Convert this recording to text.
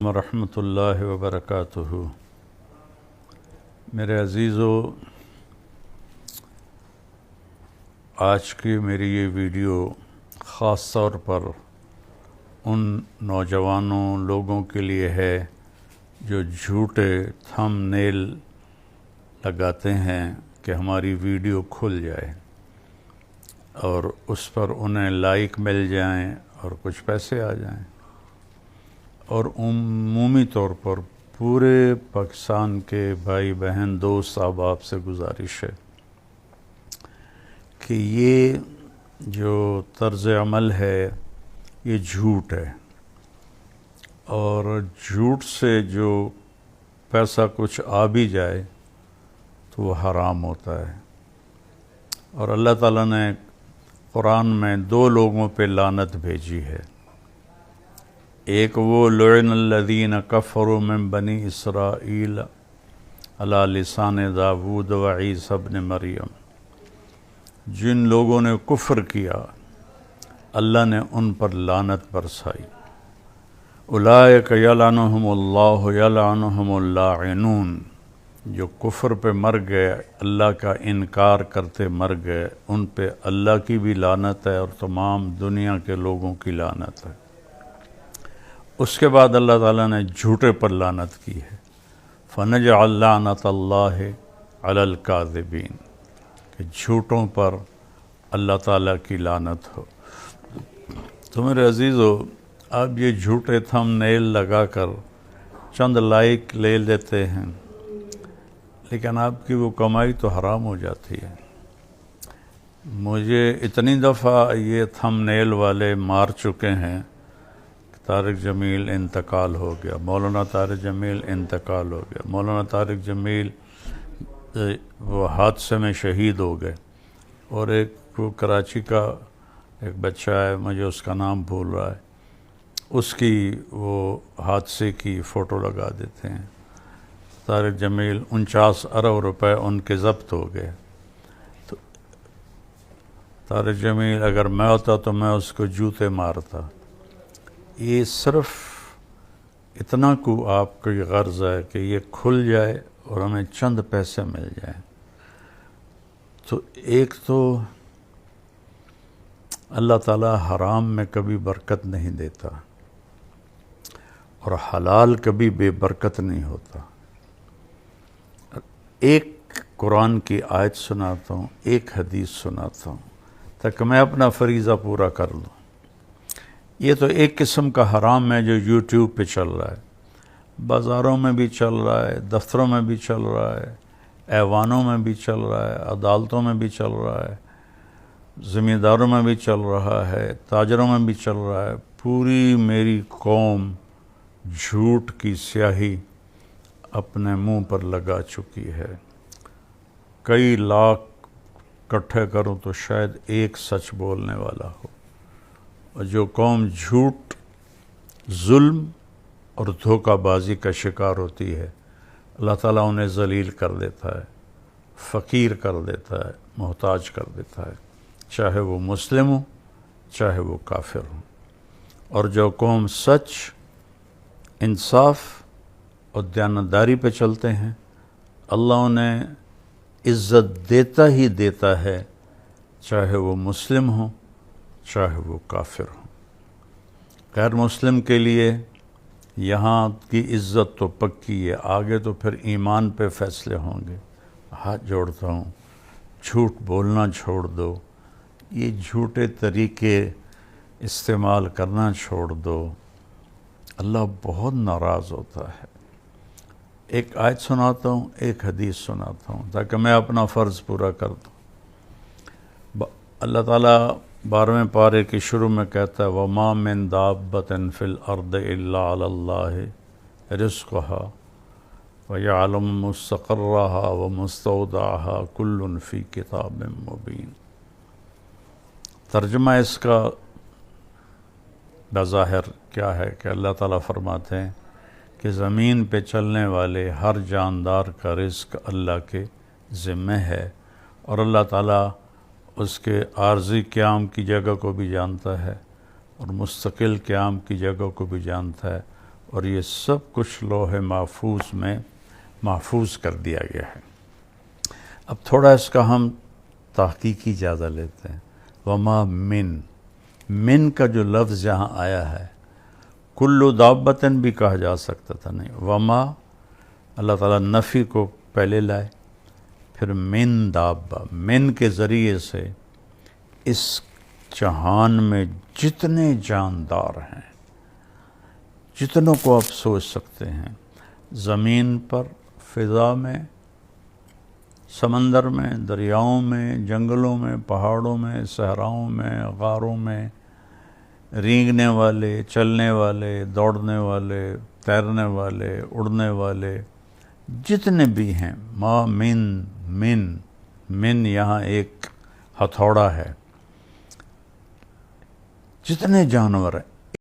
ورحمۃ اللہ وبرکاتہ۔ میرے عزیزو، آج کی میری یہ ویڈیو خاص طور پر ان نوجوانوں لوگوں کے لیے ہے جو جھوٹے تھم نیل لگاتے ہیں کہ ہماری ویڈیو کھل جائے اور اس پر انہیں لائک مل جائیں اور کچھ پیسے آ جائیں، اور عمومی طور پر پورے پاکستان کے بھائی بہن دوست احباب سے گزارش ہے کہ یہ جو طرز عمل ہے یہ جھوٹ ہے، اور جھوٹ سے جو پیسہ کچھ آ بھی جائے تو وہ حرام ہوتا ہے۔ اور اللہ تعالیٰ نے قرآن میں دو لوگوں پہ لعنت بھیجی ہے، ایک وہ لعن الذین کفروا من بنی اسرائیل علی لسان داود و عیسی ابن مریم، جن لوگوں نے کفر کیا اللہ نے ان پر لعنت برسائی۔ اولئک یلعنہم اللہ یلعنہم اللاعنون، جو کفر پہ مر گئے، اللہ کا انکار کرتے مر گئے، ان پہ اللہ کی بھی لعنت ہے اور تمام دنیا کے لوگوں کی لعنت ہے۔ اس کے بعد اللہ تعالیٰ نے جھوٹے پر لعنت کی ہے، فَنَجْعَلْ لَعْنَةَ اللَّهِ عَلَى الْكَاذِبِينَ، کہ جھوٹوں پر اللہ تعالیٰ کی لعنت ہو۔ تو میرے عزیزو، اب یہ جھوٹے تھم نیل لگا کر چند لائک لے لیتے ہیں، لیکن آپ کی وہ کمائی تو حرام ہو جاتی ہے۔ مجھے اتنی دفعہ یہ تھم نیل والے مار چکے ہیں، طارق جمیل انتقال ہو گیا، مولانا طارق جمیل انتقال ہو گیا، مولانا طارق جمیل وہ حادثے میں شہید ہو گئے، اور ایک وہ کراچی کا ایک بچہ ہے، مجھے اس کا نام بھول رہا ہے، اس کی وہ حادثے کی فوٹو لگا دیتے ہیں۔ طارق جمیل 49 ارب روپے ان کے ضبط ہو گئے۔ تو طارق جمیل اگر میں ہوتا تو میں اس کو جوتے مارتا۔ یہ صرف اتنا کو آپ کی غرض ہے کہ یہ کھل جائے اور ہمیں چند پیسے مل جائیں۔ تو ایک تو اللہ تعالیٰ حرام میں کبھی برکت نہیں دیتا، اور حلال کبھی بے برکت نہیں ہوتا۔ ایک قرآن کی آیت سناتا ہوں، ایک حدیث سناتا ہوں تاکہ میں اپنا فریضہ پورا کر لوں۔ یہ تو ایک قسم کا حرام ہے جو یوٹیوب پہ چل رہا ہے، بازاروں میں بھی چل رہا ہے، دفتروں میں بھی چل رہا ہے، ایوانوں میں بھی چل رہا ہے، عدالتوں میں بھی چل رہا ہے، زمینداروں میں بھی چل رہا ہے، تاجروں میں بھی چل رہا ہے۔ پوری میری قوم جھوٹ کی سیاہی اپنے منہ پر لگا چکی ہے۔ کئی لاکھ اکٹھے کروں تو شاید ایک سچ بولنے والا ہو، اور جو قوم جھوٹ، ظلم اور دھوکہ بازی کا شکار ہوتی ہے، اللہ تعالیٰ انہیں ذلیل کر دیتا ہے، فقیر کر دیتا ہے، محتاج کر دیتا ہے، چاہے وہ مسلم ہو چاہے وہ کافر ہو۔ اور جو قوم سچ، انصاف اور دیانتداری پہ چلتے ہیں، اللہ انہیں عزت دیتا ہی دیتا ہے، چاہے وہ مسلم ہو چاہے وہ کافر ہو۔ غیر مسلم کے لیے یہاں کی عزت تو پکی ہے، آگے تو پھر ایمان پہ فیصلے ہوں گے۔ ہاتھ جوڑتا ہوں، جھوٹ بولنا چھوڑ دو، یہ جھوٹے طریقے استعمال کرنا چھوڑ دو، اللہ بہت ناراض ہوتا ہے۔ ایک آیت سناتا ہوں، ایک حدیث سناتا ہوں تاکہ میں اپنا فرض پورا کر دوں۔ اللہ تعالیٰ 12ویں پارے کے شروع میں کہتا ہے وَمَا مِن دَابَّةٍ فِي الْأَرْضِ إِلَّا عَلَى اللَّهِ رِزْقُهَا وَيَعْلَمُ مُسْتَقَرَّهَا وَمُسْتَوْدَعَهَا كُلٌّ فِي كِتَابٍ مُبِينٍ۔ ترجمہ اس کا بظاہر کیا ہے کہ اللہ تعالیٰ فرماتے ہیں کہ زمین پہ چلنے والے ہر جاندار کا رزق اللہ کے ذمہ ہے، اور اللہ تعالیٰ اس کے عارضی قیام کی جگہ کو بھی جانتا ہے اور مستقل قیام کی جگہ کو بھی جانتا ہے، اور یہ سب کچھ لوح محفوظ میں محفوظ کر دیا گیا ہے۔ اب تھوڑا اس کا ہم تحقیقی جائزہ لیتے ہیں۔ وما من کا جو لفظ جہاں آیا ہے، کلو دابتن بھی کہا جا سکتا تھا، نہیں، وما اللہ تعالیٰ نفی کو پہلے لائے، پھر من دابہ، من کے ذریعے سے اس جہان میں جتنے جاندار ہیں، جتنوں کو آپ سوچ سکتے ہیں، زمین پر، فضا میں، سمندر میں، دریاؤں میں، جنگلوں میں، پہاڑوں میں، صحراؤں میں، غاروں میں، رینگنے والے، چلنے والے، دوڑنے والے، تیرنے والے، اڑنے والے، جتنے بھی ہیں، ما من یہاں ایک ہتھوڑا ہے، جتنے جانور ہیں،